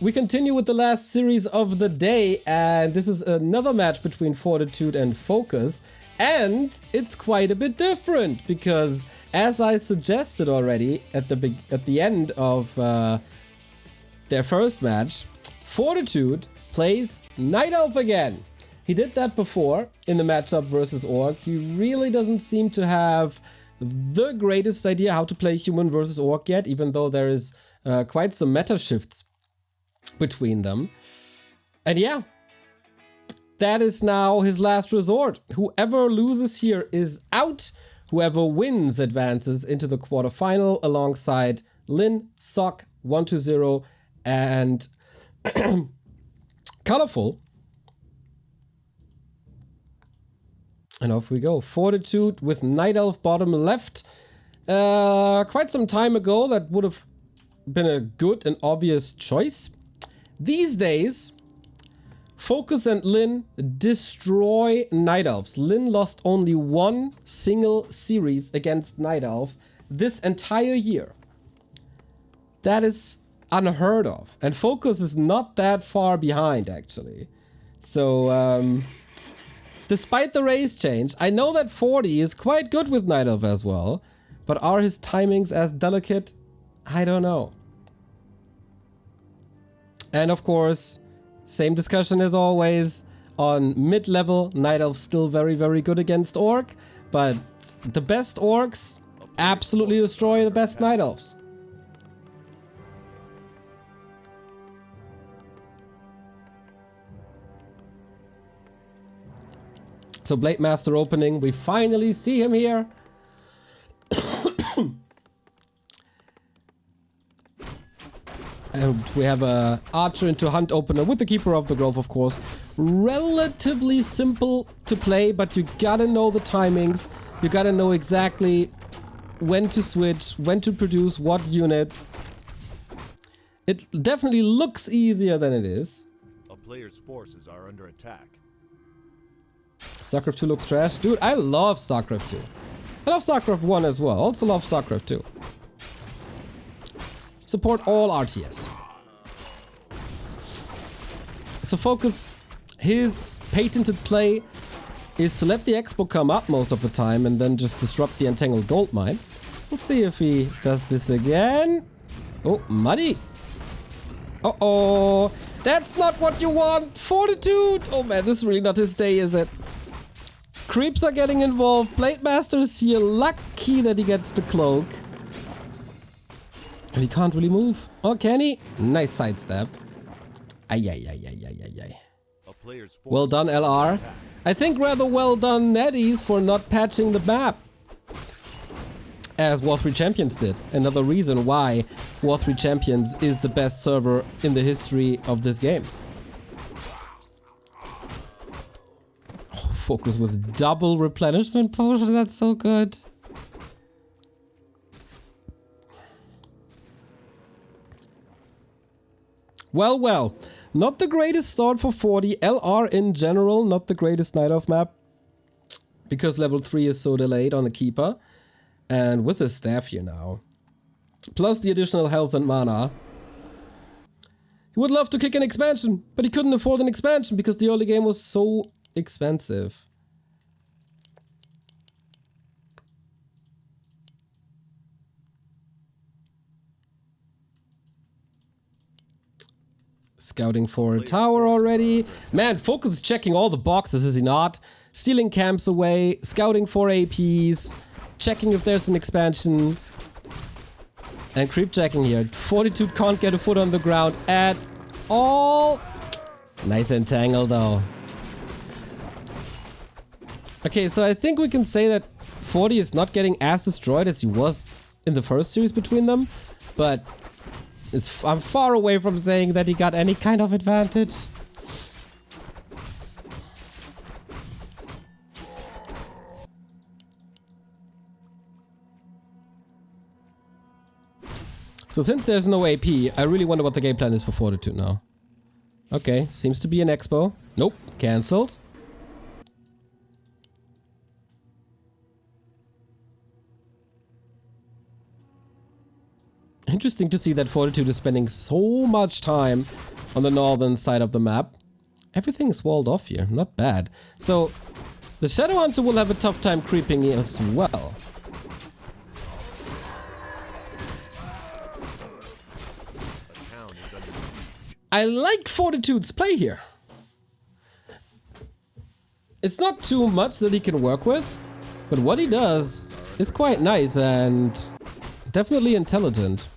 We continue with the last series of the day, and this is another match between Fortitude and FoCuS, and it's quite a bit different because, as I suggested already at the end of their first match, Fortitude plays Night Elf again. He did that before in the matchup versus Orc. He really doesn't seem to have the greatest idea how to play Human versus Orc yet, even though there is quite some meta shifts between them. And yeah, that is now his last resort. Whoever loses here is out. Whoever wins advances into the quarterfinal alongside Lin, Sock, 120, and Colorful. And off we go. Fortitude with Night Elf bottom left. Quite some time ago, that would have been a good and obvious choice. These days, FoCuS and Lin destroy Night Elves. Lin lost only one single series against Night Elf this entire year. That is unheard of. And FoCuS is not that far behind, actually. So, despite the race change, I know that 40 is quite good with Night Elf as well. But are his timings as delicate? I don't know. And of course, same discussion as always. On mid-level, Night Elf still very, very good against Orc. But the best Orcs absolutely destroy the best Night Elves. So Blade Master opening, we finally see him here. And we have a Archer into Hunt opener with the Keeper of the Grove, of course. Relatively simple to play, but you gotta know the timings. You gotta know exactly when to switch, when to produce what unit. It definitely looks easier than it is. A player's forces are under attack. StarCraft 2 looks trash. Dude, I love StarCraft 2. I love StarCraft 1 as well. Also love StarCraft 2. Support all RTS. So FoCuS, his patented play is to let the Expo come up most of the time and then just disrupt the Entangled Goldmine. Let's see if he does this again. Oh, muddy. Uh-oh. That's not what you want. Fortitude. Oh man, this is really not his day, is it? Creeps are getting involved. Blade Master is here. Lucky that he gets the cloak. And he can't really move. Oh, can he? Nice sidestep. Ay, ay, ay, ay, ay, ay, ay. Well done, LR. I think rather well done, Netties, for not patching the map. As War 3 Champions did. Another reason why War 3 Champions is the best server in the history of this game. Oh, FoCuS with double replenishment potions. That's so good. Well, well, not the greatest start for 40. LR in general, not the greatest Night Elf map. Because level 3 is so delayed on the Keeper. And with his staff here now. Plus the additional health and mana. He would love to kick an expansion, but he couldn't afford an expansion because the early game was so expensive. Scouting for a tower already. Man, FoCuS is checking all the boxes, is he not? Stealing camps away, scouting for APs, checking if there's an expansion, and creep checking here. Fortitude can't get a foot on the ground at all. Nice entangle though. Okay, so I think we can say that 40 is not getting as destroyed as he was in the first series between them, but I'm far away from saying that he got any kind of advantage. So since there's no AP, I really wonder what the game plan is for Fortitude now. Okay, seems to be an expo. Nope, cancelled. Interesting to see that Fortitude is spending so much time on the northern side of the map. Everything's walled off here, not bad. So, the Shadow Hunter will have a tough time creeping as well. I like Fortitude's play here. It's not too much that he can work with, but what he does is quite nice and definitely intelligent.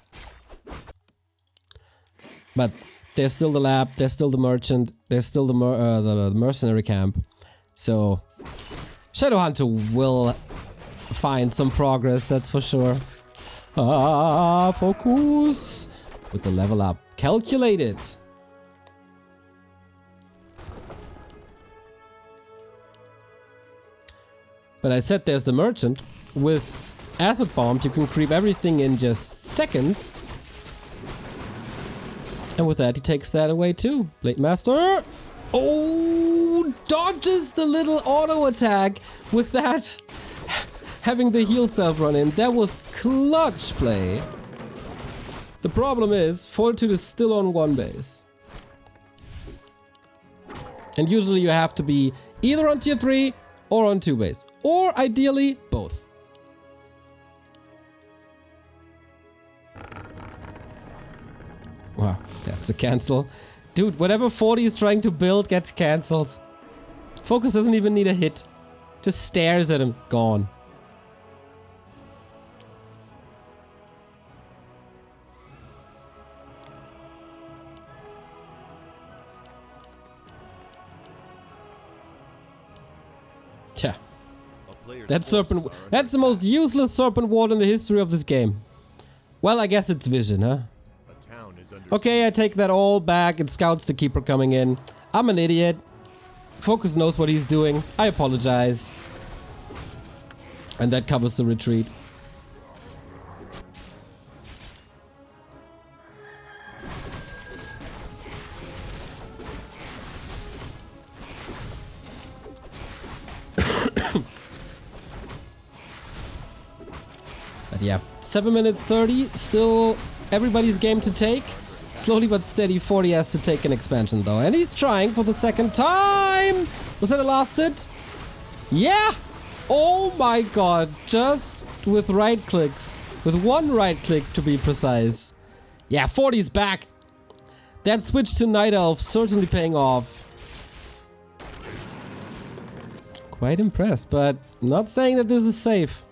But there's still the lab, there's still the merchant, there's still the mercenary camp. So Shadowhunter will find some progress, that's for sure. FoCuS with the level up. Calculated. But I said there's the merchant. With acid bomb, you can creep everything in just seconds. And with that, he takes that away too. Blade Master. Oh, dodges the little auto attack with that. Having the heal self run in. That was clutch play. The problem is, Fortitude is still on one base. And usually you have to be either on tier 3 or on 2 base. Or ideally, both. Wow, that's a cancel. Dude, whatever 40 is trying to build gets cancelled. FoCuS doesn't even need a hit. Just stares at him. Gone. Yeah. That's the most useless serpent ward in the history of this game. Well, I guess it's vision, huh? Okay, I take that all back. It scouts the keeper coming in. I'm an idiot. FoCuS knows what he's doing. I apologize. And that covers the retreat. But yeah, 7 minutes 30. Still everybody's game to take. Slowly but steady, 40 has to take an expansion though. And he's trying for the second time! Was that a last hit? Yeah! Oh my god, just with right clicks. With one right click to be precise. Yeah, 40's back! That switch to Night Elf certainly paying off. Quite impressed, but not saying that this is safe.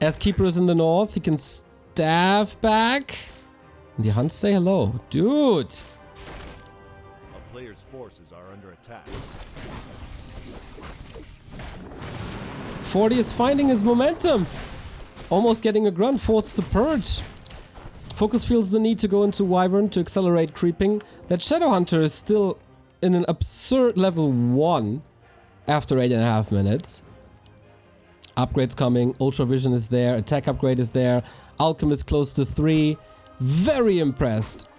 As Keeper is in the north, he can staff back. And the Hunts say hello. Dude! A player's forces are under attack. 40 is finding his momentum. Almost getting a grunt, forces to purge. FoCuS feels the need to go into Wyvern to accelerate creeping. That Shadowhunter is still in an absurd level 1 after 8.5 minutes. Upgrades coming, Ultra Vision is there, attack upgrade is there, Alchemist close to 3. Very impressed.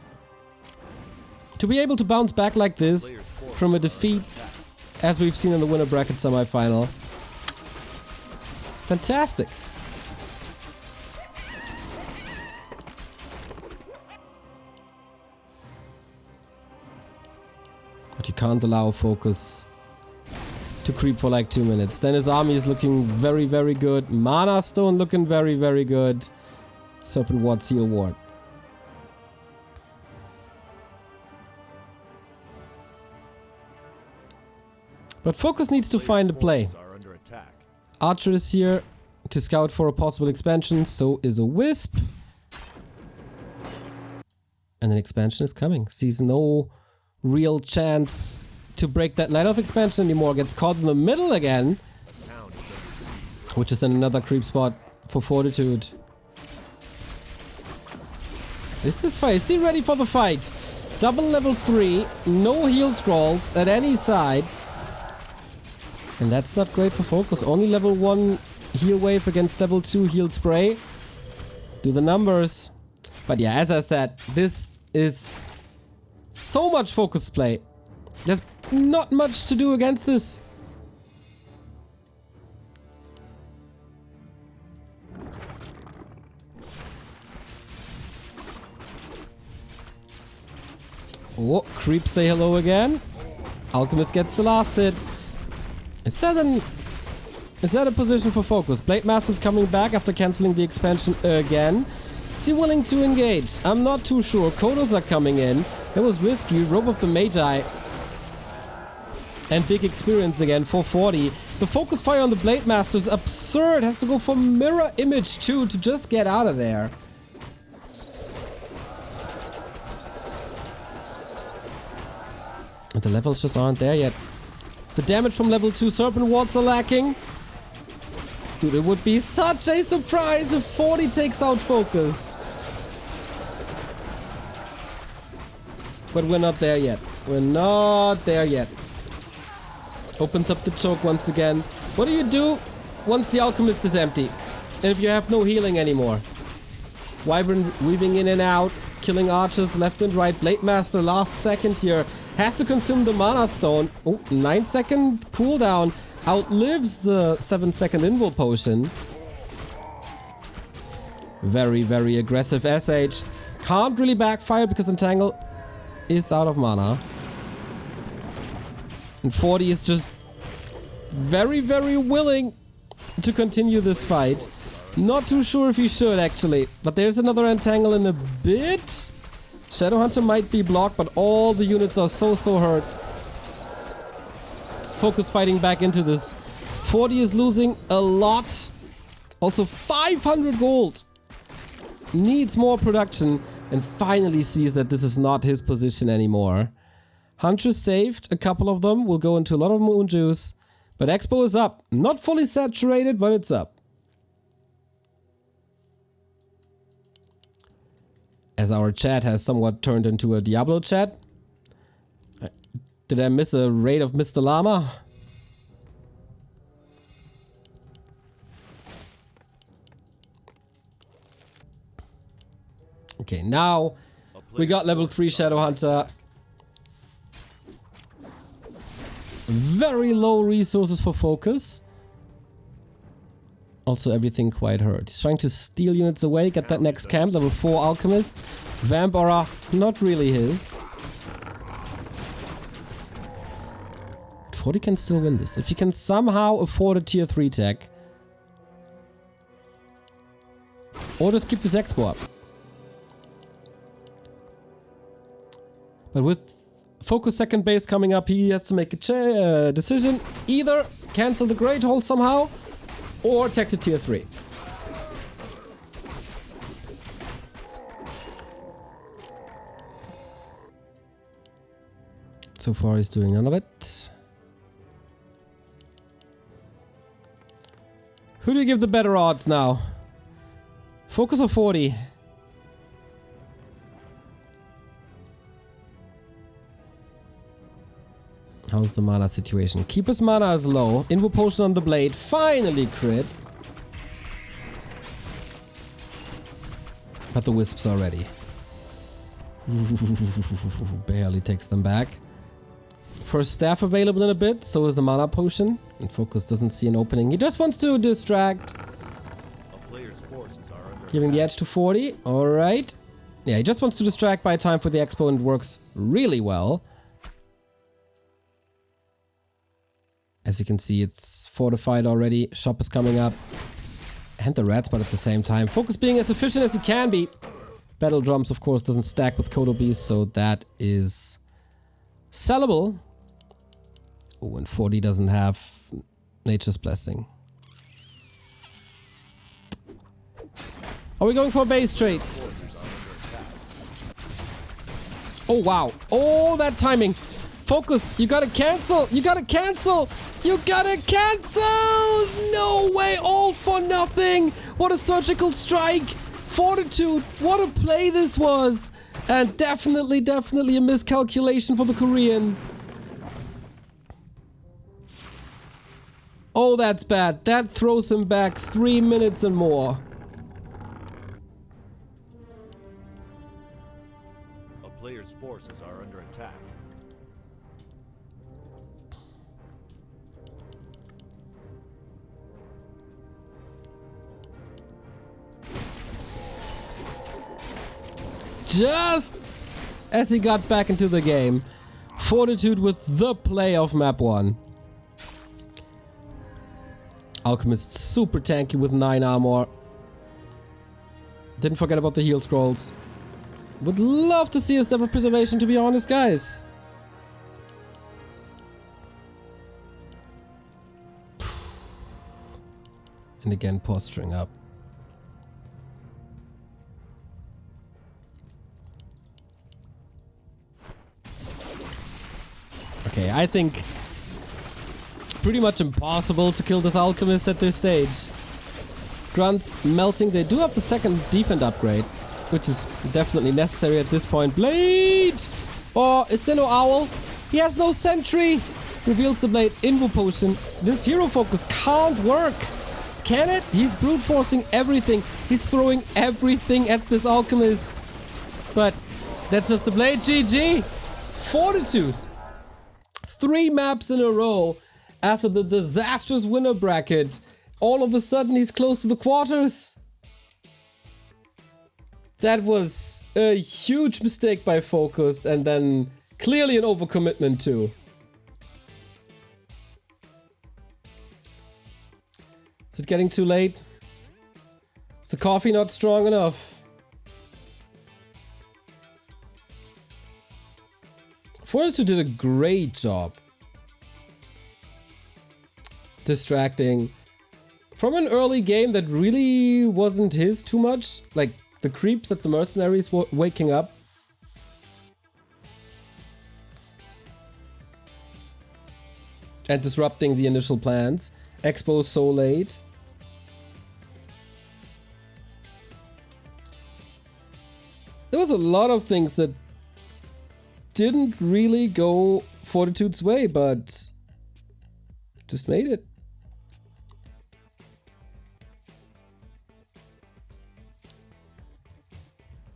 To be able to bounce back like this from a defeat, as we've seen in the winner bracket semi-final. Fantastic. But you can't allow FoCuS to creep for like 2 minutes. Then his army is looking very, very good. Mana Stone looking very, very good. Serpent Ward, Seal Ward. But FoCuS needs to find a play. Archer is here to scout for a possible expansion. So is a Wisp. And an expansion is coming. Sees no real chance to break that Night Elf expansion anymore. Gets caught in the middle again. Which is then another creep spot for Fortitude. Is this fight? Is he ready for the fight? Double level 3. No heal scrolls at any side. And that's not great for FoCuS. Only level 1 heal wave against level 2 heal spray. Do the numbers. But yeah, as I said, this is so much FoCuS play. There's not much to do against this. Oh, creep say hello again. Alchemist gets the last hit. Is that a position for FoCuS? Blade Master's coming back after cancelling the expansion again. Is he willing to engage? I'm not too sure. Kodos are coming in. It was risky. Robe of the Magi. And big experience again for 40. The focus fire on the Blade Master is absurd. Has to go for mirror image too to just get out of there. The levels just aren't there yet. The damage from level 2 Serpent Wards are lacking. Dude, it would be such a surprise if 40 takes out FoCuS. But we're not there yet. We're not there yet. Opens up the choke once again. What do you do once the Alchemist is empty? And if you have no healing anymore? Wyvern weaving in and out. Killing archers left and right. Blade Master last second here. Has to consume the Mana Stone. Oh, 9-second cooldown. Outlives the 7-second Invul Potion. Very, very aggressive SH. Can't really backfire because Entangle is out of mana. And 40 is just very, very willing to continue this fight. Not too sure if he should, actually. But there's another Entangle in a bit. Shadowhunter might be blocked, but all the units are so hurt. FoCuS fighting back into this. 40 is losing a lot. Also 500 gold. Needs more production and finally sees that this is not his position anymore. Huntress saved a couple of them. Will go into a lot of moon juice. But Expo is up. Not fully saturated, but it's up. As our chat has somewhat turned into a Diablo chat. Did I miss a raid of Mr. Llama? Okay, now we got level 3 Shadowhunter. Very low resources for FoCuS. Also everything quite hurt. He's trying to steal units away, get that next camp. Level 4 Alchemist. Vamp Aura, not really his. 40 can still win this. If he can somehow afford a tier 3 tech. Or just keep this Expo up. But with FoCuS second base coming up, he has to make a decision. Either cancel the Great Hold somehow, or tech to tier 3. So far he's doing none of it. Who do you give the better odds now? FoCuS or 40? How's the mana situation? Keeper's mana is low. Invul Potion on the blade. Finally crit. But the wisps are ready. Barely takes them back. First staff available in a bit. So is the mana potion. And FoCuS doesn't see an opening. He just wants to distract. Giving the edge to 40. Alright. Yeah, he just wants to distract by time for the Expo and it works really well. As you can see, it's fortified already. Shop is coming up. And the red spot at the same time. FoCuS being as efficient as it can be. Battle Drums, of course, doesn't stack with Kodo Beast, so that is sellable. Oh, and 40 doesn't have Nature's Blessing. Are we going for a base trade? Oh, wow. Oh, that timing. FoCuS, you gotta cancel. You gotta cancel. You gotta cancel. No way. All for nothing. What a surgical strike. Fortitude. What a play this was. And definitely a miscalculation for the Korean. Oh, that's bad. That throws him back 3 minutes and more. A player's forces are under attack. Just as he got back into the game. Fortitude with the play of map 1. Alchemist super tanky with 9 armor. Didn't forget about the heal scrolls. Would love to see a step of preservation, to be honest, guys. And again, posturing up. Okay, I think pretty much impossible to kill this alchemist at this stage. Grunts melting. They do have the second defense upgrade, which is definitely necessary at this point. Blade! Oh, is there no owl? He has no sentry! Reveals the blade. Invo potion. This hero focus can't work. Can it? He's brute forcing everything. He's throwing everything at this alchemist. But that's just the blade. GG. Fortitude. 3 maps in a row after the disastrous winner bracket. All of a sudden he's close to the quarters. That was a huge mistake by FoCuS, and then clearly an overcommitment too. Is it getting too late? Is the coffee not strong enough? Fortitude did a great job distracting from an early game that really wasn't his too much. Like the creeps that the mercenaries were waking up. And disrupting the initial plans. Expo so late. There was a lot of things that didn't really go Fortitude's way, but just made it.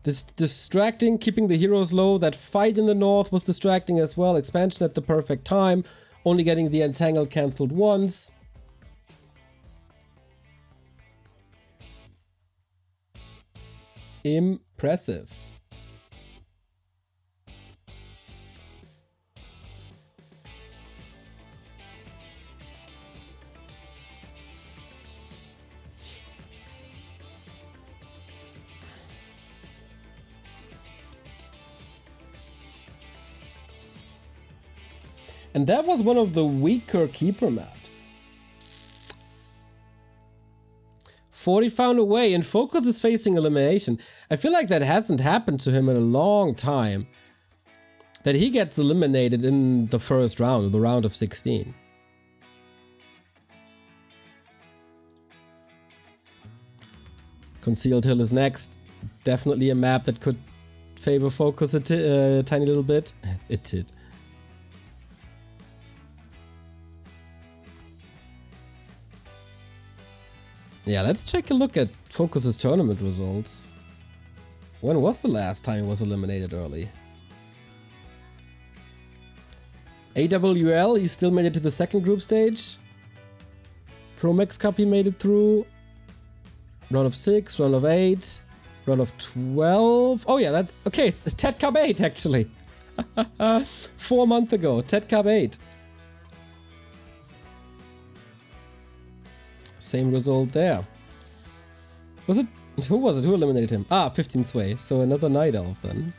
This distracting, keeping the heroes low. That fight in the north was distracting as well. Expansion at the perfect time. Only getting the entangle cancelled once. Impressive. And that was one of the weaker keeper maps. 40 found a way, and FoCuS is facing elimination. I feel like that hasn't happened to him in a long time. That he gets eliminated in the first round, the round of 16. Concealed Hill is next. Definitely a map that could favor FoCuS a tiny little bit. It did. Yeah, let's take a look at FoCuS's tournament results. When was the last time he was eliminated early? AWL, he still made it to the second group stage. Pro Mix Cup, he made it through. Round of 6, round of 8, round of 12. Oh yeah, that's okay. It's TeD Cup 8 actually. 4 months ago, TeD Cup 8. Same result there. Was it? Who was it? Who eliminated him? Ah, 15 Sway. So another Night Elf then.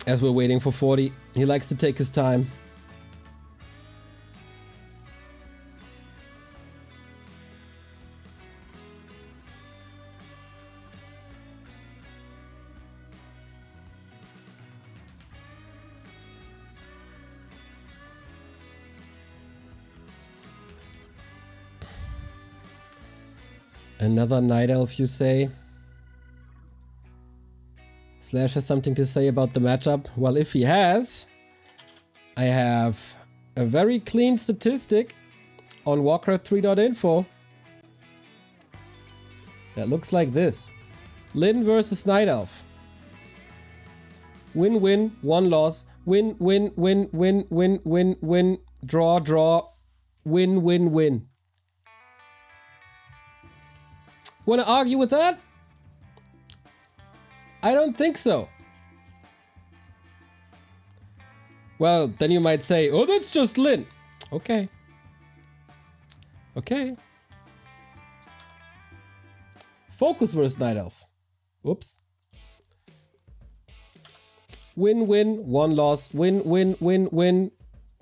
As we're waiting for 40, he likes to take his time. Another Night Elf, you say? Slash has something to say about the matchup. Well, if he has, I have a very clean statistic on Warcraft 3.info. That looks like this. Lyn versus Night Elf. Win-win, 1 loss. Win, win, win, win, win, win, win. Draw, draw. Win, win, win. Want to argue with that? I don't think so. Well, then you might say, oh, that's just Lin. Okay. Okay. FoCuS versus Night Elf. Whoops. Win, win, one loss. Win, win, win, win.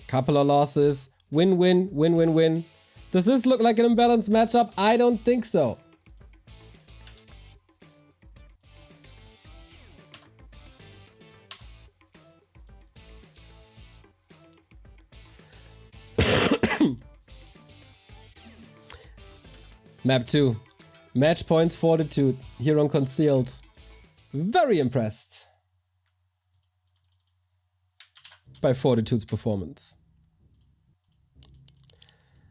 Couple of losses. Win, win, win, win, win. Does this look like an imbalanced matchup? I don't think so. Map 2. Match points Fortitude. Here on Concealed. Very impressed by Fortitude's performance.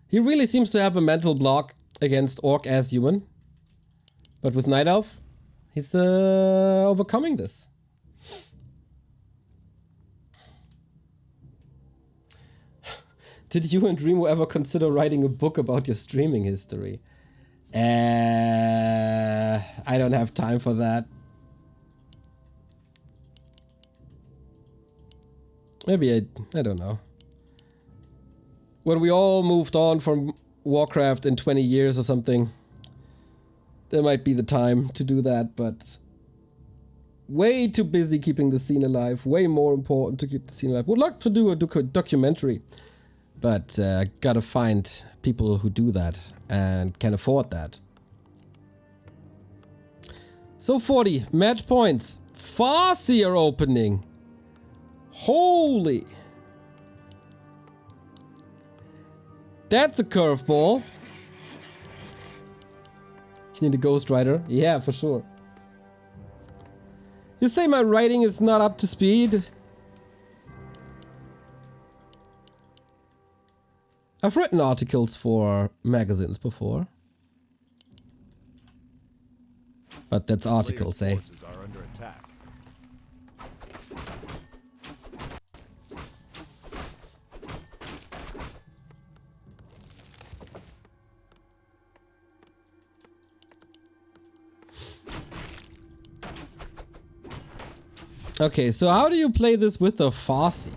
He really seems to have a mental block against Orc as human. But with Night Elf, he's overcoming this. Did you and Remo ever consider writing a book about your streaming history? I don't have time for that. Maybe I don't know. When we all moved on from Warcraft in 20 years or something, there might be the time to do that, but way too busy keeping the scene alive. Way more important to keep the scene alive. Would like to do a documentary, but gotta find people who do that and can afford that. So 40 match points. FoCuS opening. Holy. That's a curveball. You need a Ghost Rider? Yeah, for sure. You say my writing is not up to speed? I've written articles for magazines before. But that's articles, eh? Are under attack. Okay, so how do you play this with the FoCuS?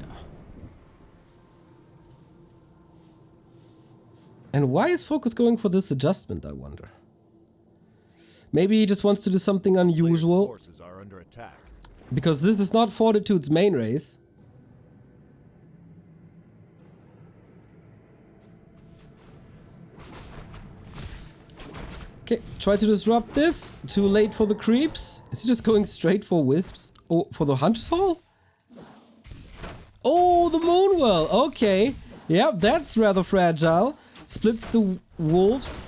And why is FoCuS going for this adjustment, I wonder? Maybe he just wants to do something unusual. Forces are under attack. Because this is not Fortitude's main race. Okay, try to disrupt this. Too late for the creeps. Is he just going straight for wisps? Oh, for the Hunter's Hall? Oh, the Moonwell. Okay. Yep, that's rather fragile. Splits the wolves.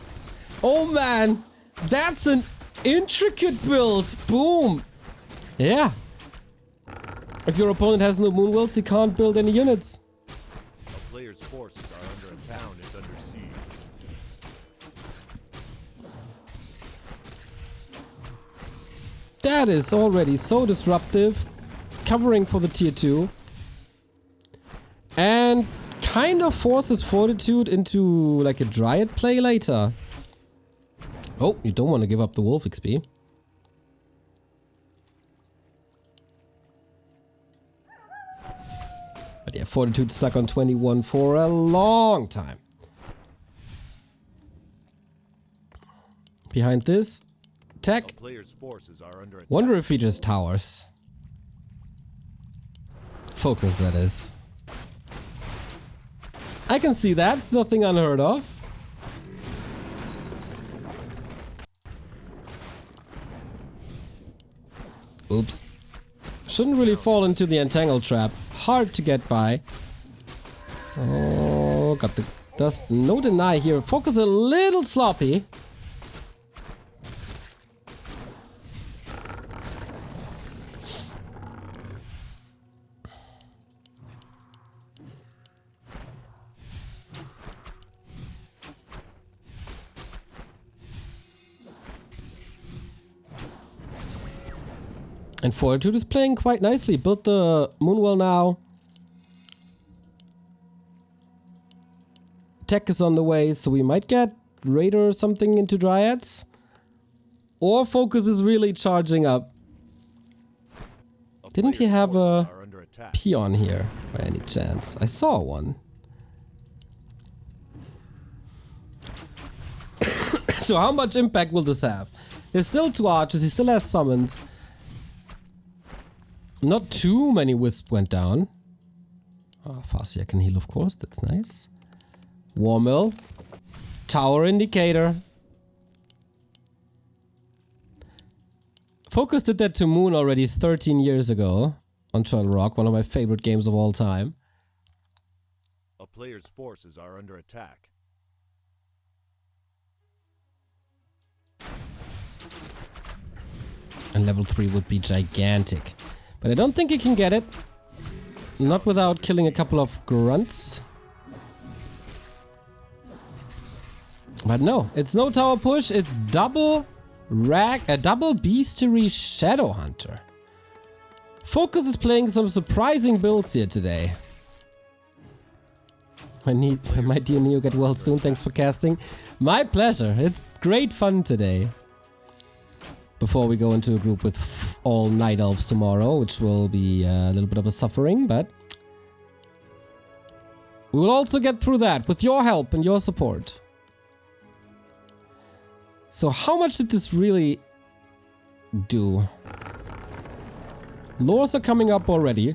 Oh man, that's an intricate build. Boom. Yeah. If your opponent has no Moonwells, he can't build any units. A player's forces are under attack. Town is under siege. That is already so disruptive. Covering for the tier 2. And kind of forces Fortitude into like a Dryad play later. Oh, you don't want to give up the Wolf XP. But yeah, Fortitude stuck on 21 for a long time. Behind this, tech. A player's forces are under attack. Wonder if he just towers. FoCuS, that is. I can see that. It's nothing unheard of. Oops. Shouldn't really fall into the entangle trap. Hard to get by. Oh, got the dust. No deny here. FoCuS a little sloppy. And Fortitude is playing quite nicely. Built the Moonwell now. Tech is on the way, so we might get Raider or something into Dryads. Or FoCuS is really charging up. Didn't he have a peon here by any chance? I saw one. So how much impact will this have? There's still 2 archers, he still has summons. Not too many wisps went down. Oh, FoCuS can heal, of course, that's nice. War mill. Tower indicator. FoCuS did that to Moon already 13 years ago on Troll Rock, one of my favorite games of all time. A player's forces are under attack. And level 3 would be gigantic. But I don't think he can get it. Not without killing a couple of grunts. But no, it's no tower push, it's double Bestiary Shadow Hunter. FoCuS is playing some surprising builds here today. My dear Neo, get well soon, thanks for casting. My pleasure, it's great fun today. Before we go into a group with all Night Elves tomorrow, which will be a little bit of a suffering, but we will also get through that with your help and your support. So how much did this really do? Lures are coming up already.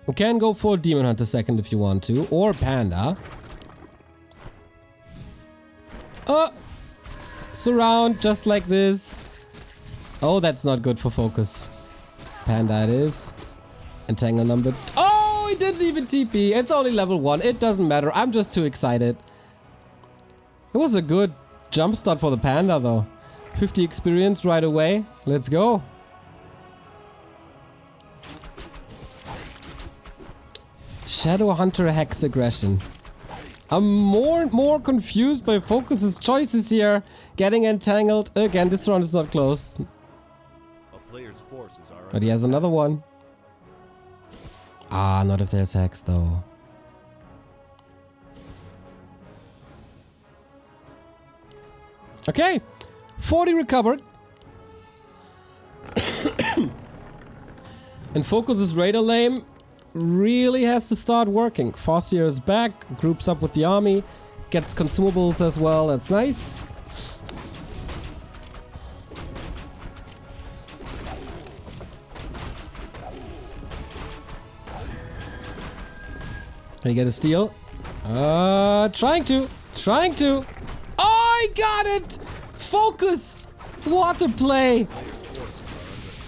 You can go for Demon Hunter second if you want to, or Panda. Surround just like this. Oh, that's not good for FoCuS. Panda it is. Entangle number. Oh, he didn't even TP. It's only level 1. It doesn't matter. I'm just too excited. It was a good jump start for the Panda though. 50 experience right away. Let's go. Shadow Hunter Hex Aggression. I'm more and more confused by FoCuS's choices here. Getting entangled. Again, this round is not closed. Player's forces are But he has another one. Ah, not if there's Hex though. Okay, 40 recovered. And FoCuS's Raider lane really has to start working. FoCuS is back, groups up with the army, gets consumables as well, that's nice. Can you get a steal? Trying to. Oh, I got it! FoCuS! What a play!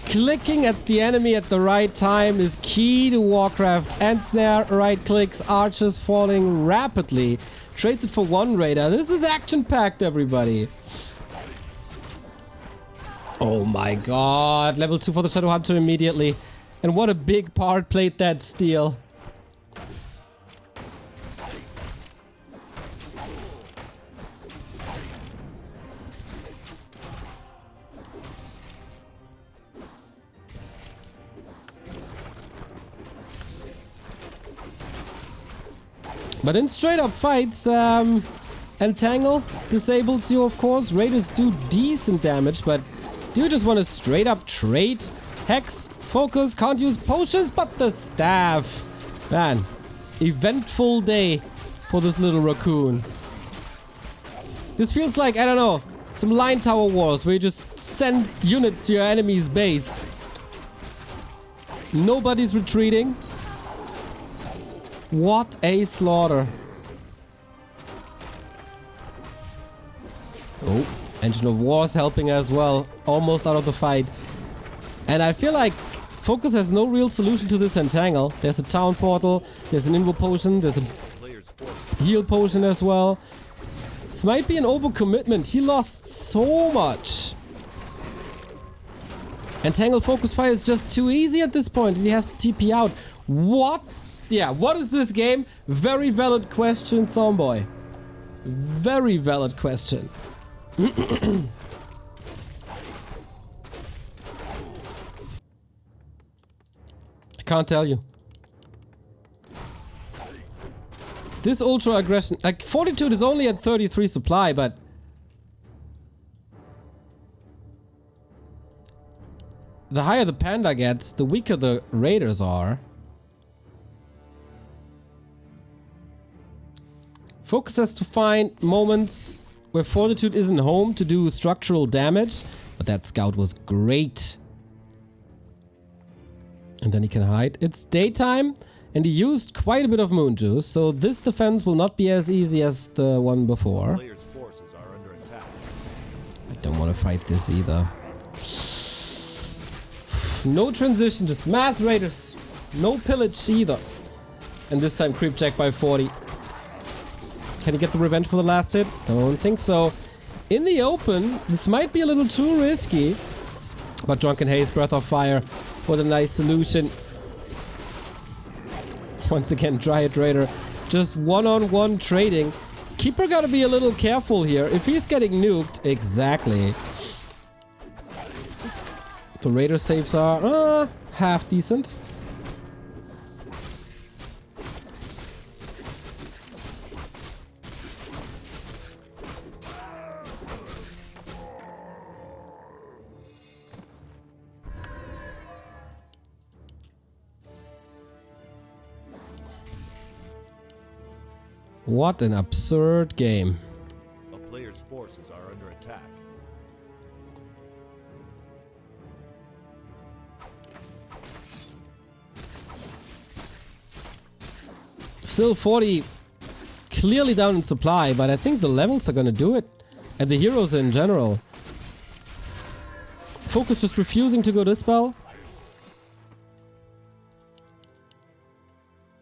Clicking at the enemy at the right time is key to Warcraft. Ensnare, right clicks, archers falling rapidly. Trades it for 1 Raider. This is action-packed, everybody. Oh my god. Level 2 for the Shadow Hunter immediately. And what a big part played that steal. But in straight up fights, Entangle disables you, of course. Raiders do decent damage, but do you just want to straight up trade? Hex, FoCuS, can't use potions, but the staff. Man, eventful day for this little raccoon. This feels like, I don't know, some line tower wars where you just send units to your enemy's base. Nobody's retreating. What a slaughter. Oh, Engine of War's helping as well. Almost out of the fight. And I feel like FoCuS has no real solution to this entangle. There's a town portal, there's an invo potion, there's a heal potion as well. This might be an overcommitment. He lost so much. Entangle FoCuS fire is just too easy at this point, and he has to TP out. What? Yeah, what is this game? Very valid question, Zomboy. Very valid question. I can't tell you. This ultra aggression, like Fortitude is only at 33 supply, but the higher the panda gets, the weaker the raiders are. FoCuS has to find moments where Fortitude isn't home to do structural damage, but that scout was great. And then he can hide. It's daytime, and he used quite a bit of moon juice, so this defense will not be as easy as the one before. Players' forces are under attack. I don't want to fight this either. No transition, just mass raiders. No pillage either. And this time creep check by 40. Can he get the revenge for the last hit? Don't think so. In the open, this might be a little too risky. But Drunken Haze, Breath of Fire, what a nice solution. Once again, Dryad Raider, just one-on-one trading. Keeper gotta be a little careful here. If he's getting nuked, exactly. The Raider saves are half decent. What an absurd game. A player's forces are under attack. Still 40 clearly down in supply, but I think the levels are gonna do it. And the heroes in general. FoCuS just refusing to go dispel.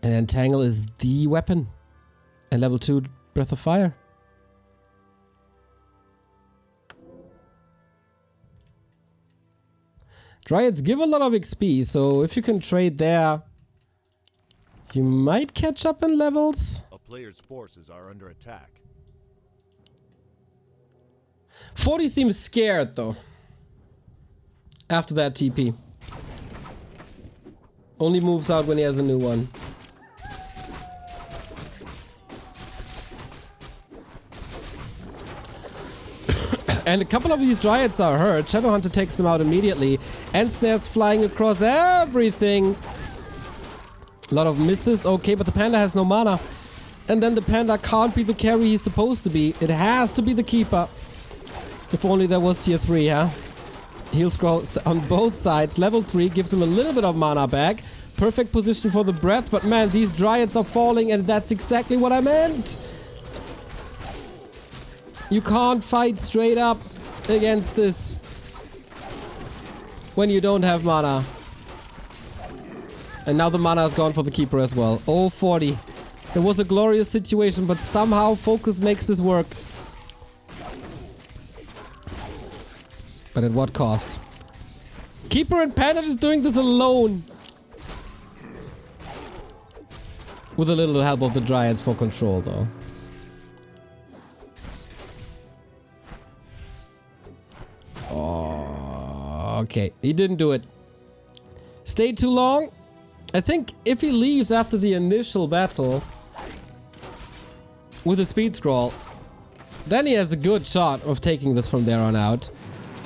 And Entangle is the weapon. And level 2 Breath of Fire. Dryads give a lot of XP, so if you can trade there, you might catch up in levels. A player's forces are under attack. 40 seems scared though. After that TP. Only moves out when he has a new one. And a couple of these Dryads are hurt. Shadowhunter takes them out immediately. End snares flying across everything. A lot of misses. Okay, but the panda has no mana. And then the panda can't be the carry he's supposed to be. It has to be the keeper. If only there was tier 3, huh? Heal scroll on both sides. Level 3 gives him a little bit of mana back. Perfect position for the breath. But man, these Dryads are falling, and that's exactly what I meant. You can't fight straight up against this when you don't have mana. And now the mana is gone for the keeper as well. Oh, 40. It was a glorious situation, but somehow FoCuS makes this work. But at what cost? Keeper and Panda just doing this alone. With a little help of the Dryads for control though. Oh, okay, he didn't do it. Stayed too long. I think if he leaves after the initial battle with a speed scroll, then he has a good shot of taking this from there on out.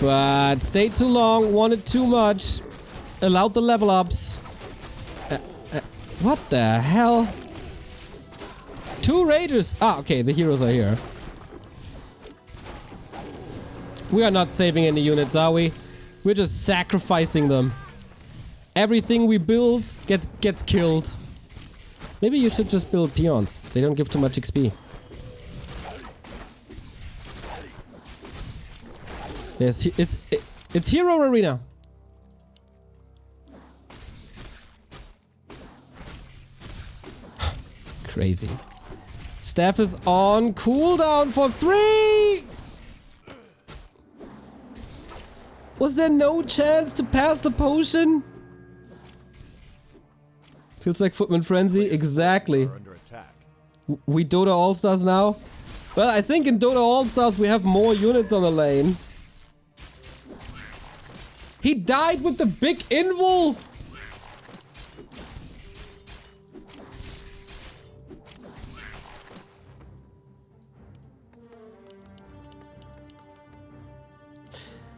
But stayed too long, wanted too much, allowed the level ups. What the hell? 2 raiders. Ah, okay, the heroes are here. We are not saving any units, are we? We're just sacrificing them. Everything we build gets killed. Maybe you should just build peons. They don't give too much XP. Yes, it's hero arena. Crazy. Staff is on cooldown for 3. Was there no chance to pass the potion? Feels like Footman Frenzy. Exactly. We Dota All-Stars now? Well, I think in Dota All-Stars we have more units on the lane. He died with the big invul!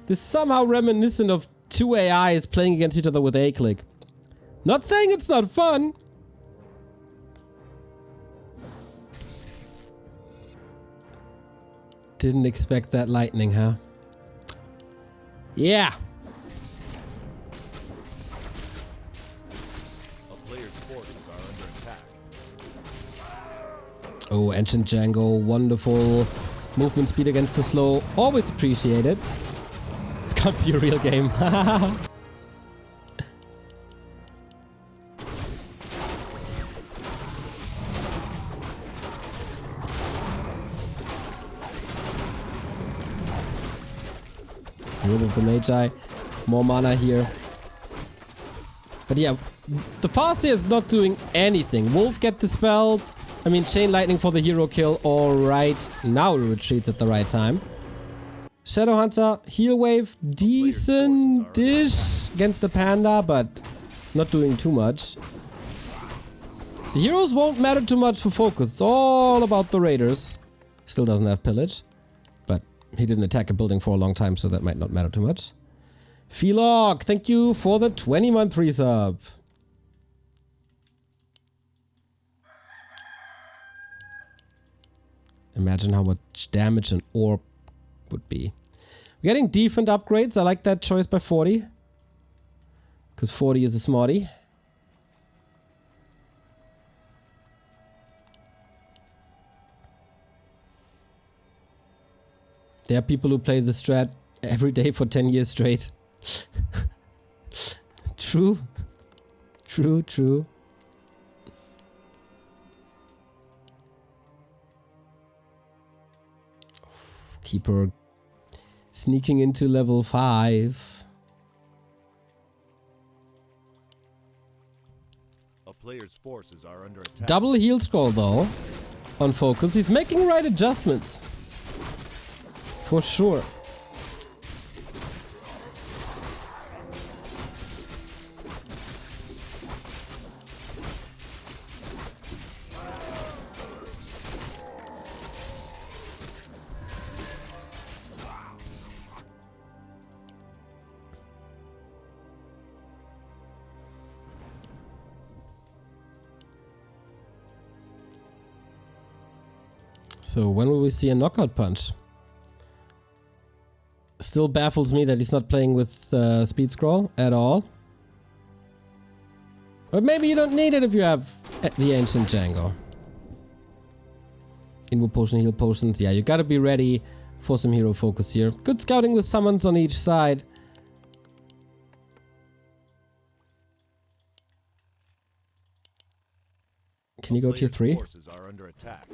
This is somehow reminiscent of two AIs playing against each other with A-click. Not saying it's not fun. Didn't expect that lightning, huh? Yeah. A player's forces are under attack. Oh, Ancient Django, wonderful. Movement speed against the slow. Always appreciated. It's gonna be a real game. Rid of the Magi. More mana here. But yeah, the Farseer is not doing anything. Wolf get the spells. I mean, Chain Lightning for the hero kill. Alright. Now he retreats at the right time. Shadowhunter, heal wave, decent-ish against the Panda, but not doing too much. The heroes won't matter too much for FoCuS. It's all about the raiders. Still doesn't have pillage. He didn't attack a building for a long time, so that might not matter too much. Philog, thank you for the 20-month resub. Imagine how much damage an orb would be. We're getting defense upgrades. I like that choice by 40. Because 40 is a smarty. There are people who play the strat every day for 10 years straight. True. True, true. Keeper sneaking into level 5. A player's forces are under attack. Double heal scroll though on FoCuS. He's making right adjustments. For sure. So when will we see a knockout punch? Still baffles me that he's not playing with speed scroll at all. But maybe you don't need it if you have the Ancient Django. Invo potion, heal potions. Yeah, you gotta be ready for some hero focus here. Good scouting with summons on each side. Can you go tier 3? Forces are under attack.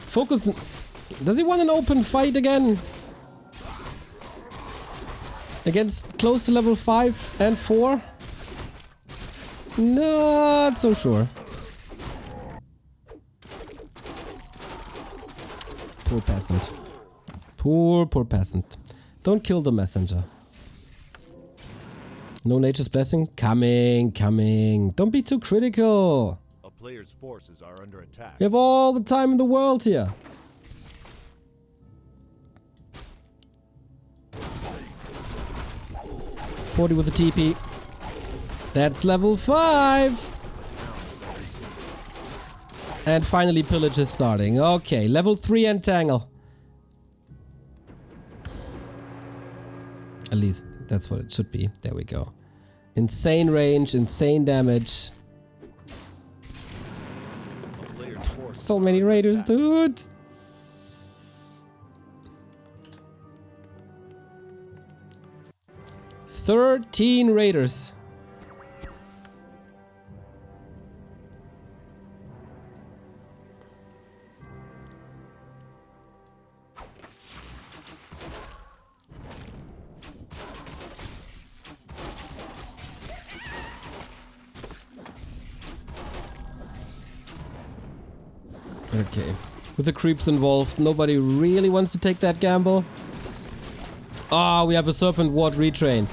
FoCuS. Does he want an open fight again? Against close to level 5 and 4? Not so sure. Poor peasant. Poor peasant. Don't kill the messenger. No nature's blessing? Coming. Don't be too critical. A player's forces are under attack. You have all the time in the world here. .40 with the TP. That's level 5. And finally pillage is starting. Okay, level 3 entangle. At least that's what it should be. There we go. Insane range, insane damage. So many raiders, dude. $13 raiders. Okay. With the creeps involved, nobody really wants to take that gamble. Ah, we have a Serpent Ward retrain.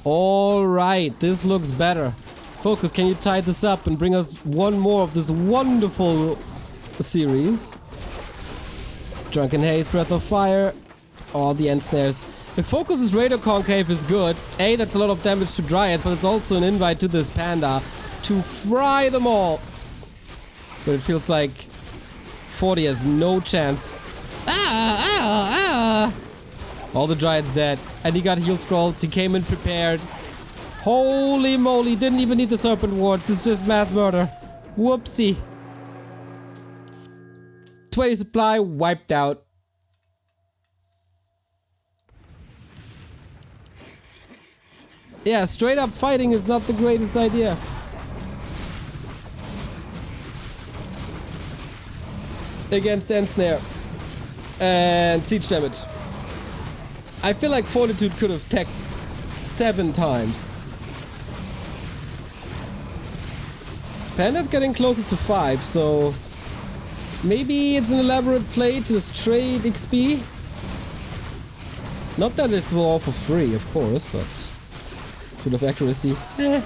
Alright, this looks better. FoCuS, can you tie this up and bring us one more of this wonderful series? Drunken Haze, Breath of Fire, all the end snares. If FoCuS' Raider Concave is good, A, that's a lot of damage to Dryads, but it's also an invite to this Panda to fry them all. But it feels like 40 has no chance. All the Dryads dead. And he got heal scrolls, he came in prepared. Holy moly, didn't even need the Serpent Wards, it's just mass murder. Whoopsie. 20 supply, wiped out. Yeah, straight up fighting is not the greatest idea. Against Ensnare. And siege damage. I feel like Fortitude could have teched 7 times. Panda's getting closer to 5, so maybe it's an elaborate play to trade XP. Not that it's all for free, of course, but bit of accuracy. Eh.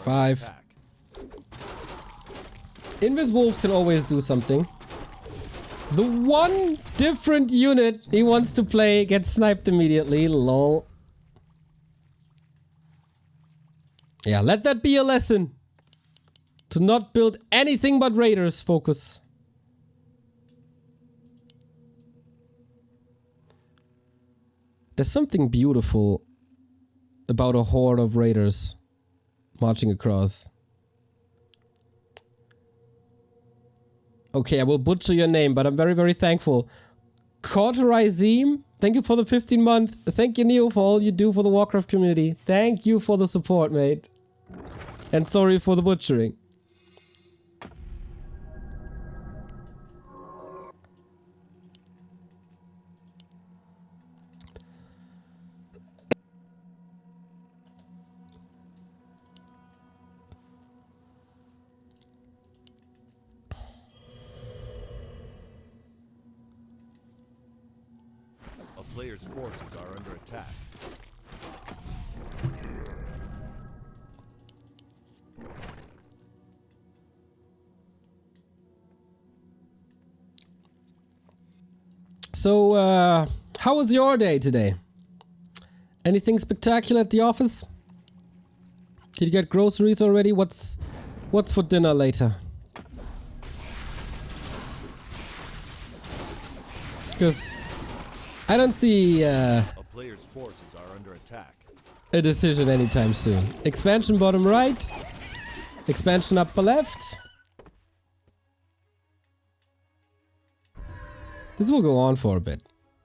Five. Invis Wolves can always do something. The one different unit he wants to play gets sniped immediately, lol. Yeah, let that be a lesson. To not build anything but raiders, FoCuS. There's something beautiful about a horde of raiders marching across. Okay, I will butcher your name, but I'm very, very thankful. CORSAIR, thank you for the 15 month. Thank you, Neo, for all you do for the Warcraft community. Thank you for the support, mate. And sorry for the butchering. Players' forces are under attack. So, how was your day today? Anything spectacular at the office? Did you get groceries already? What's for dinner later? Because I don't see A player's forces are under attack. a decision anytime soon. Expansion bottom right. Expansion upper left. This will go on for a bit.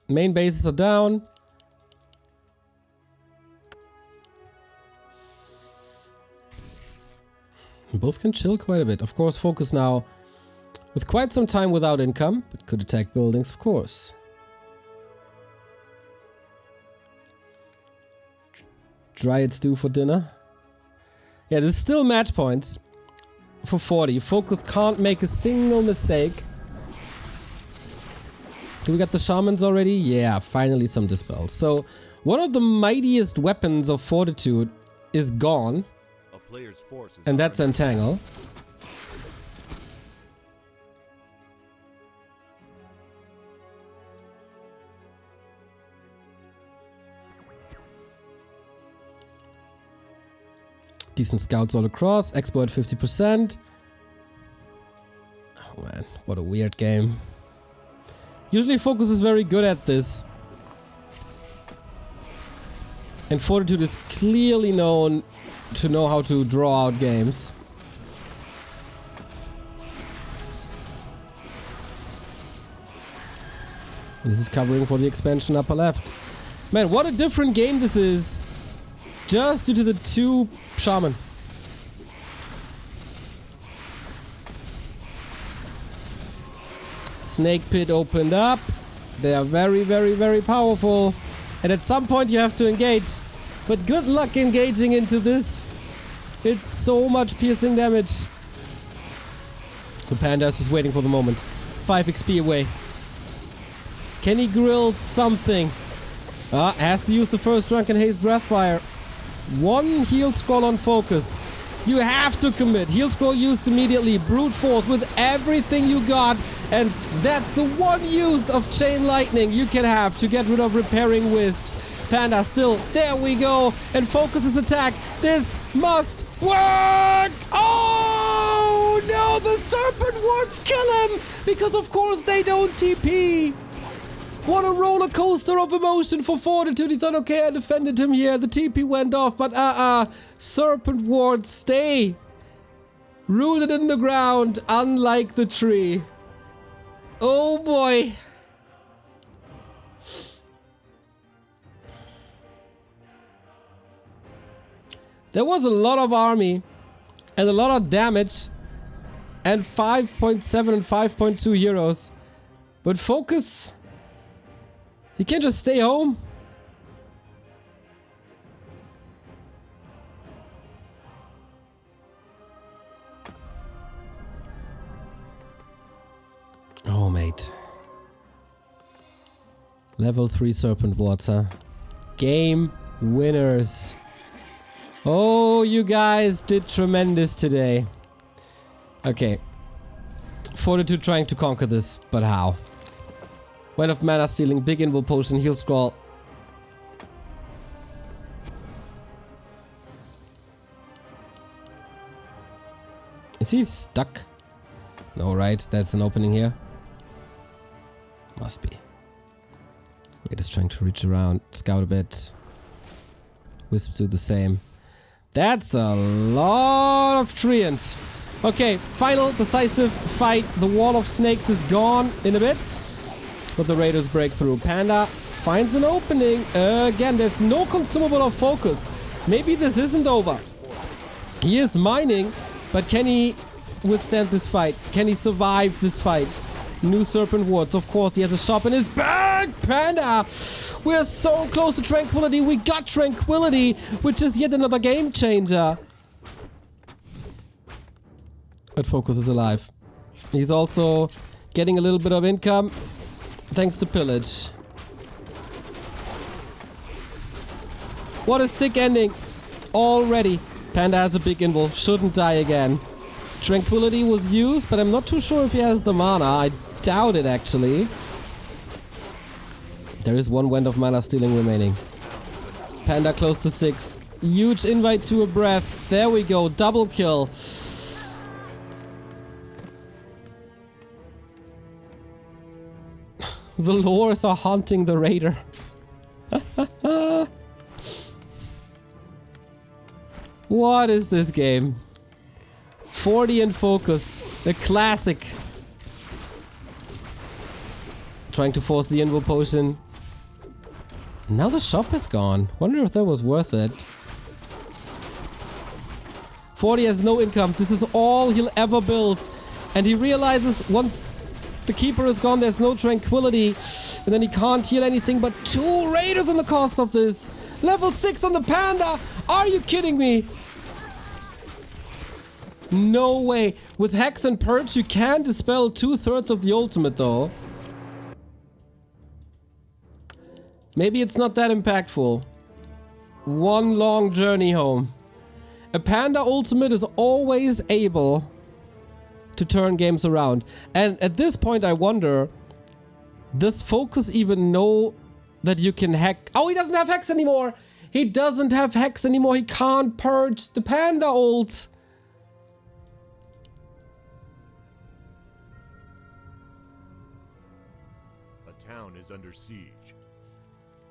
Main bases are down. Both can chill quite a bit. Of course, FoCuS now with quite some time without income, but could attack buildings, of course. Dryad stew for dinner. Yeah, there's still match points for 40. FoCuS can't make a single mistake. Do we got the shamans already? Yeah, finally some dispels. So, one of the mightiest weapons of Fortitude is gone. A player's forces And that's Entangle. Decent scouts all across. Exploit 50%. Oh man, what a weird game. Usually FoCuS is very good at this. And Fortitude is clearly known to know how to draw out games. This is covering for the expansion upper left. Man, what a different game this is. Just due to the 2 shaman. Snake pit opened up. They are very, very, very powerful. And at some point you have to engage. But good luck engaging into this. It's so much piercing damage. The panda is just waiting for the moment. 5 XP away. Can he grill something? Has to use the first Drunken Haze Breathfire. One heal scroll on FoCuS. You have to commit. Heal scroll used immediately. Brute force with everything you got. And that's the one use of Chain Lightning you can have to get rid of Repairing Wisps. Panda still. There we go. And FoCuS his attack. This must work. Oh no, the Serpent Wards kill him. Because of course they don't TP. What a roller coaster of emotion for Fortitude. He's not okay. I defended him here. The TP went off, but Serpent Wards stay rooted in the ground, unlike the tree. Oh boy. There was a lot of army and a lot of damage and 5.7 and 5.2 heroes. But FoCuS, he can't just stay home. Oh, mate. Level 3 Serpent Wards, huh? Game winners. Oh, you guys did tremendous today. Okay. Fortitude trying to conquer this, but how? Wind of Mana Stealing, big Invul Potion, Heal Scroll. Is he stuck? No, right? That's an opening here. Must be. Wait, is trying to reach around, scout a bit. Wisps do the same. That's a lot of treants. Okay, final decisive fight. The wall of snakes is gone in a bit. But the raiders break through. Panda finds an opening. Again, there's no consumable of FoCuS. Maybe this isn't over. He is mining, but can he withstand this fight? Can he survive this fight? New Serpent Wards, of course. He has a shop in his bag. Panda! We're so close to Tranquility. We got Tranquility, which is yet another game changer. But FoCuS is alive. He's also getting a little bit of income thanks to pillage. What a sick ending. Already. Panda has a big invul. Shouldn't die again. Tranquility was used, but I'm not too sure if he has the mana. I doubt it, actually. There is one Wind of Mana Stealing remaining. Panda close to 6. Huge invite to a breath. There we go. Double kill. The lures are haunting the raider. What is this game? 40 in FoCuS. A classic. Trying to force the Invul Potion. Now the shop is gone. Wonder if that was worth it. 40 has no income. This is all he'll ever build. And he realizes once the keeper is gone, there's no Tranquility. And then he can't heal anything but 2 raiders on the cost of this. Level 6 on the Panda. Are you kidding me? No way. With Hex and Purge, you can dispel 2/3 of the ultimate, though. Maybe it's not that impactful. One long journey home. A Panda ultimate is always able to turn games around. And at this point, I wonder, does FoCuS even know that you can hack? Oh, he doesn't have Hex anymore. He doesn't have Hex anymore. He can't purge the Panda ult. A town is under siege.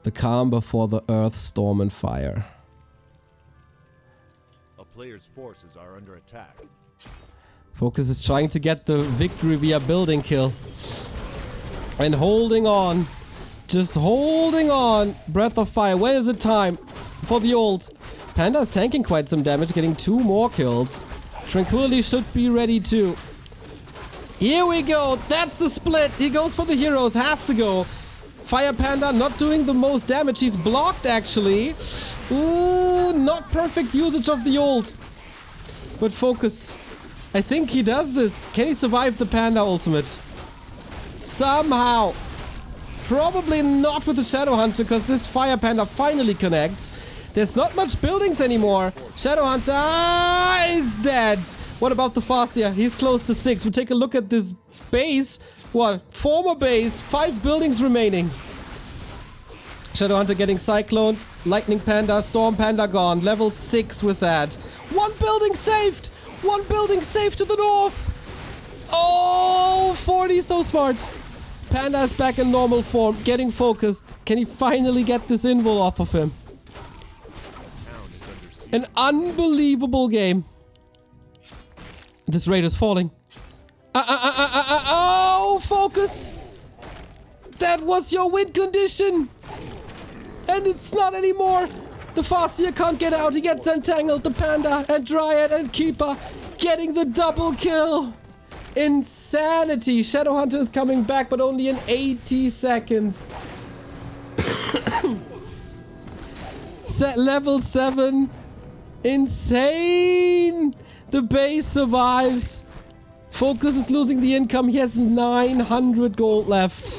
The calm before the earth, storm and fire. A player's forces are under attack. FoCuS is trying to get the victory via building kill. And holding on. Just holding on. Breath of Fire. When is the time for the ult? Panda is tanking quite some damage, getting 2 more kills. Tranquility should be ready too. Here we go. That's the split. He goes for the heroes. Has to go. Fire Panda not doing the most damage. He's blocked, actually. Ooh, not perfect usage of the ult. But FoCuS, I think he does this. Can he survive the Panda ultimate? Somehow. Probably not with the Shadowhunter, because this Fire Panda finally connects. There's not much buildings anymore. Shadowhunter is dead. What about the Farseer? He's close to 6. We take a look at this base. What? Former base. 5 buildings remaining. Shadowhunter getting Cyclone. Lightning Panda. Storm Panda gone. Level 6 with that. 1 building saved. 1 building saved to the north. Oh, 40 so smart. Panda is back in normal form. Getting focused. Can he finally get this invul off of him? An unbelievable game. This raid is falling. Oh, FoCuS! That was your win condition! And it's not anymore! The Farseer can't get out, he gets entangled. The Panda and Dryad and Keeper getting the double kill! Insanity! Shadowhunter is coming back, but only in 80 seconds. Level 7. Insane! The base survives. FoCuS is losing the income. He has 900 gold left.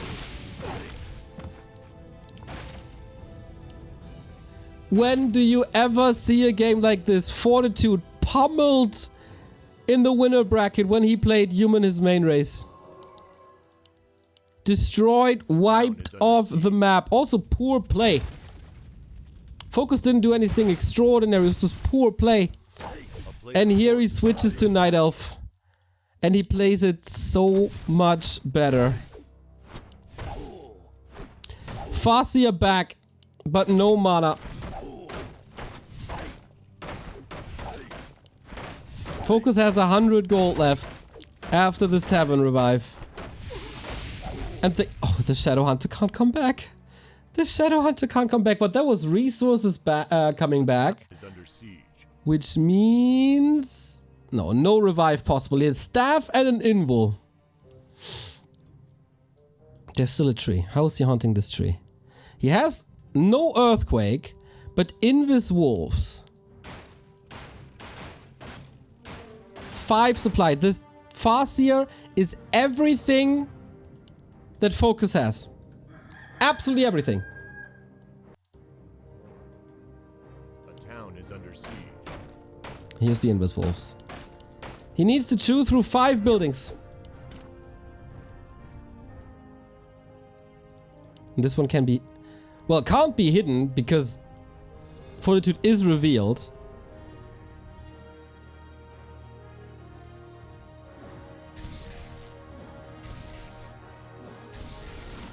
When do you ever see a game like this? Fortitude pummeled in the winner bracket when he played Human his main race. Destroyed, wiped off the map. Also poor play. FoCuS didn't do anything extraordinary. It was just poor play. And here he switches to Night Elf. And he plays it so much better. Farseer back, but no mana. FoCuS has 100 gold left after this Tavern Revive. And the Shadowhunter can't come back. The Shadowhunter can't come back, but there was resources coming back. Which means... No revive possible. He has staff and an invul. There's still a tree. How is he hunting this tree? He has no earthquake, but invis wolves. 5 supply. This Farseer is everything that FoCuS has. Absolutely everything. A town is under siege. Here's the invis wolves. He needs to chew through 5 buildings. And this one can be... Well, can't be hidden because Fortitude is revealed.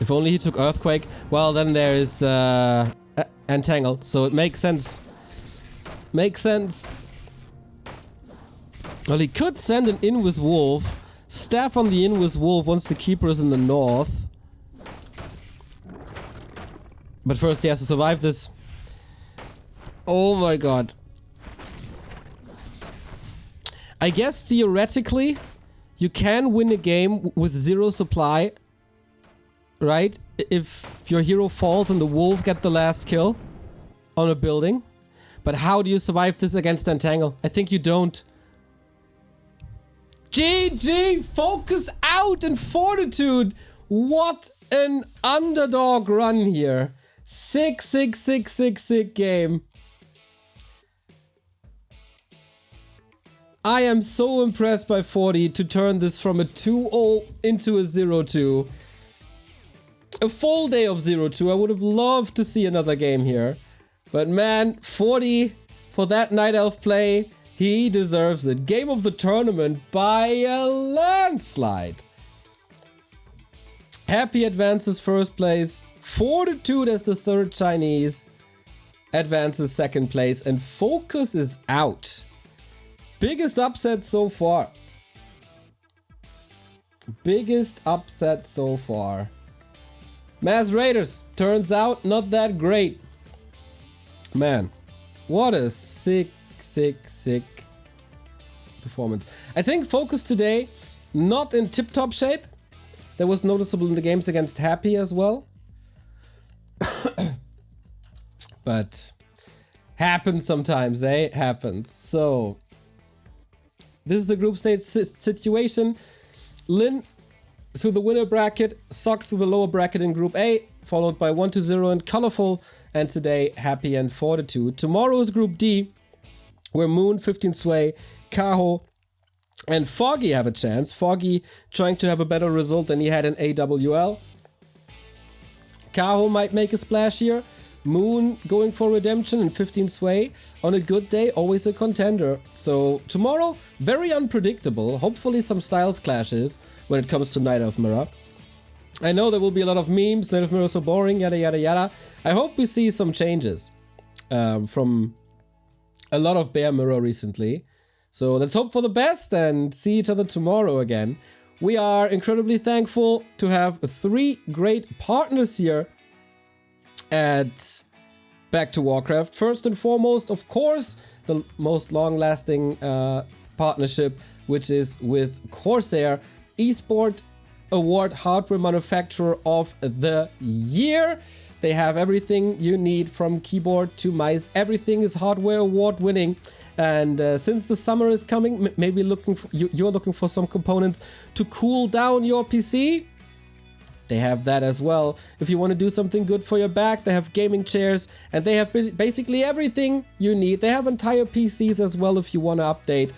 If only he took Earthquake. Well, then there is Entangle, so it makes sense. Makes sense. Well, he could send an Invis Wolf. Staff on the Invis Wolf once the Keeper is in the north. But first he has to survive this. Oh my god. I guess theoretically you can win a game with 0 supply. Right? If your hero falls and the wolf get the last kill on a building. But how do you survive this against Entangle? I think you don't. GG! FoCuS out and Fortitude! What an underdog run here. Sick game. I am so impressed by 40 to turn this from a 2-0 into a 0-2. A full day of 0-2. I would have loved to see another game here. But man, 40 for that Night Elf play, he deserves it. Game of the tournament by a landslide. Happy advances first place. Fortitude as the 3rd Chinese advances 2nd place. And FoCuS is out. Biggest upset so far. Biggest upset so far. Mass Raiders, turns out not that great. Man, what a sick performance. I think FoCuS today, not in tip-top shape. That was noticeable in the games against Happy as well. But happens sometimes, eh? Happens. So, this is the group stage situation. Lin through the winner bracket, Sock through the lower bracket in Group A, followed by 1-0 and Colorful, and today Happy and Fortitude. Tomorrow is Group D, where Moon, 15 Sway, Kaho, and Foggy have a chance. Foggy trying to have a better result than he had in AWL. Kaho might make a splash here. Moon going for redemption, and 15 Sway on a good day, always a contender. So tomorrow, very unpredictable. Hopefully some styles clashes when it comes to Night of Mirror. I know there will be a lot of memes, Night of Mirror so boring, yada yada yada. I hope we see some changes from a lot of Bear Mirror recently. So let's hope for the best and see each other tomorrow again. We are incredibly thankful to have 3 great partners here at Back to Warcraft. First and foremost, of course, the most long-lasting partnership, which is with CORSAIR, Esport Award Hardware Manufacturer of the Year. They have everything you need from keyboard to mice. Everything is hardware award winning. And since the summer is coming, maybe you're looking for some components to cool down your PC. They have that as well. If you want to do something good for your back, they have gaming chairs, and they have basically everything you need. They have entire PCs as well if you want to update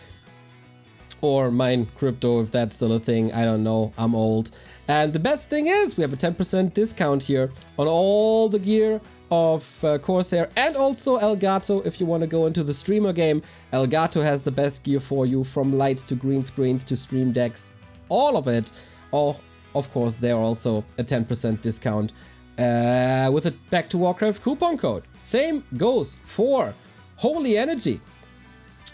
or mine crypto, if that's still a thing. I don't know, I'm old. And the best thing is we have a 10% discount here on all the gear of CORSAIR and also Elgato. If you want to go into the streamer game, Elgato has the best gear for you, from lights to green screens to stream decks, all of it. Of course, they're also a 10% discount with a Back to Warcraft coupon code. Same goes for Holy Energy.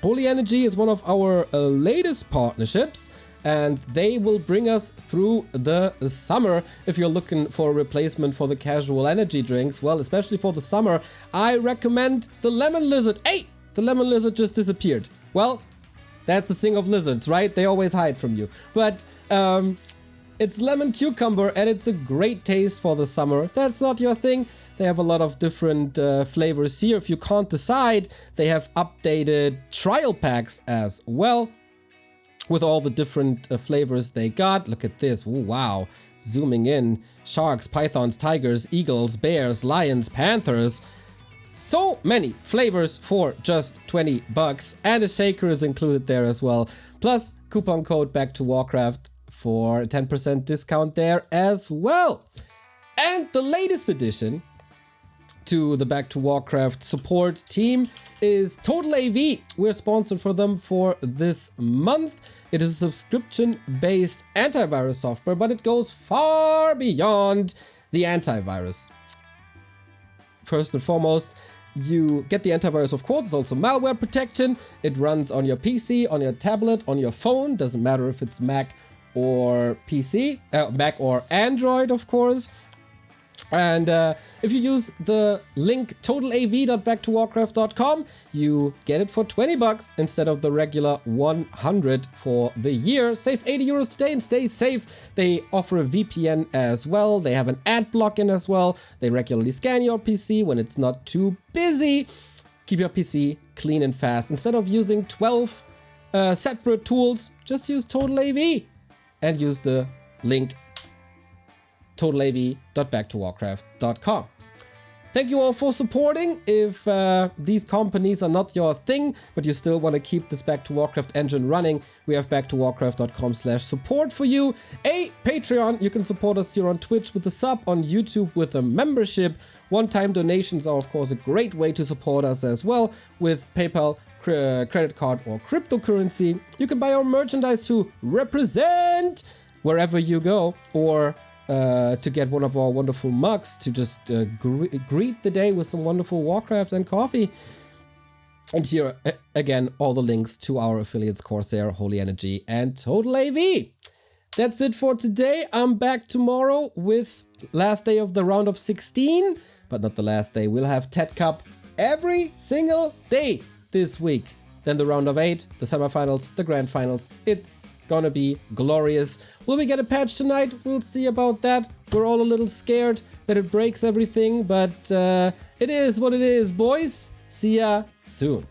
Holy Energy is one of our latest partnerships, and they will bring us through the summer. If you're looking for a replacement for the casual energy drinks, well, especially for the summer, I recommend the Lemon Lizard. Hey, the Lemon Lizard just disappeared. Well, that's the thing of lizards, right? They always hide from you. But it's lemon cucumber, and it's a great taste for the summer. If that's not your thing, they have a lot of different flavors here. If you can't decide, they have updated trial packs as well with all the different flavors they got. Look at this. Ooh, wow. Zooming in. Sharks, pythons, tigers, eagles, bears, lions, panthers. So many flavors for just 20 bucks. And a shaker is included there as well. Plus coupon code Back to Warcraft for a 10% discount there as well. And the latest addition to the Back to Warcraft support team is Total AV. We're sponsored for them for this month. It is a subscription-based antivirus software, but it goes far beyond the antivirus. First and foremost, you get the antivirus, of course. It's also malware protection. It runs on your PC, on your tablet, on your phone. Doesn't matter if it's Mac or PC, Mac or Android, of course. And if you use the link totalav.backtowarcraft.com, you get it for 20 bucks instead of the regular 100 for the year. Save 80 euros today and stay safe. They offer a VPN as well. They have an ad block-in as well. They regularly scan your PC when it's not too busy. Keep your PC clean and fast. Instead of using 12 separate tools, just use Total AV and use the link totalav.backtowarcraft.com. Thank you all for supporting. If these companies are not your thing, but you still want to keep this Back to Warcraft engine running, we have backtowarcraft.com/support for you. A Patreon, you can support us here on Twitch with a sub, on YouTube with a membership. One-time donations are, of course, a great way to support us as well, with PayPal, credit card, or cryptocurrency. You can buy our merchandise to represent wherever you go, or to get one of our wonderful mugs to just greet the day with some wonderful Warcraft and coffee. And here, again, all the links to our affiliates, CORSAIR, Holy Energy, and Total AV. That's it for today. I'm back tomorrow with last day of the round of 16, but not the last day. We'll have TeD Cup every single day this week. Then the round of 8, the semifinals, the grand finals. It's gonna be glorious. Will we get a patch tonight? We'll see about that. We're all a little scared that it breaks everything, but it is what it is, boys. See ya soon.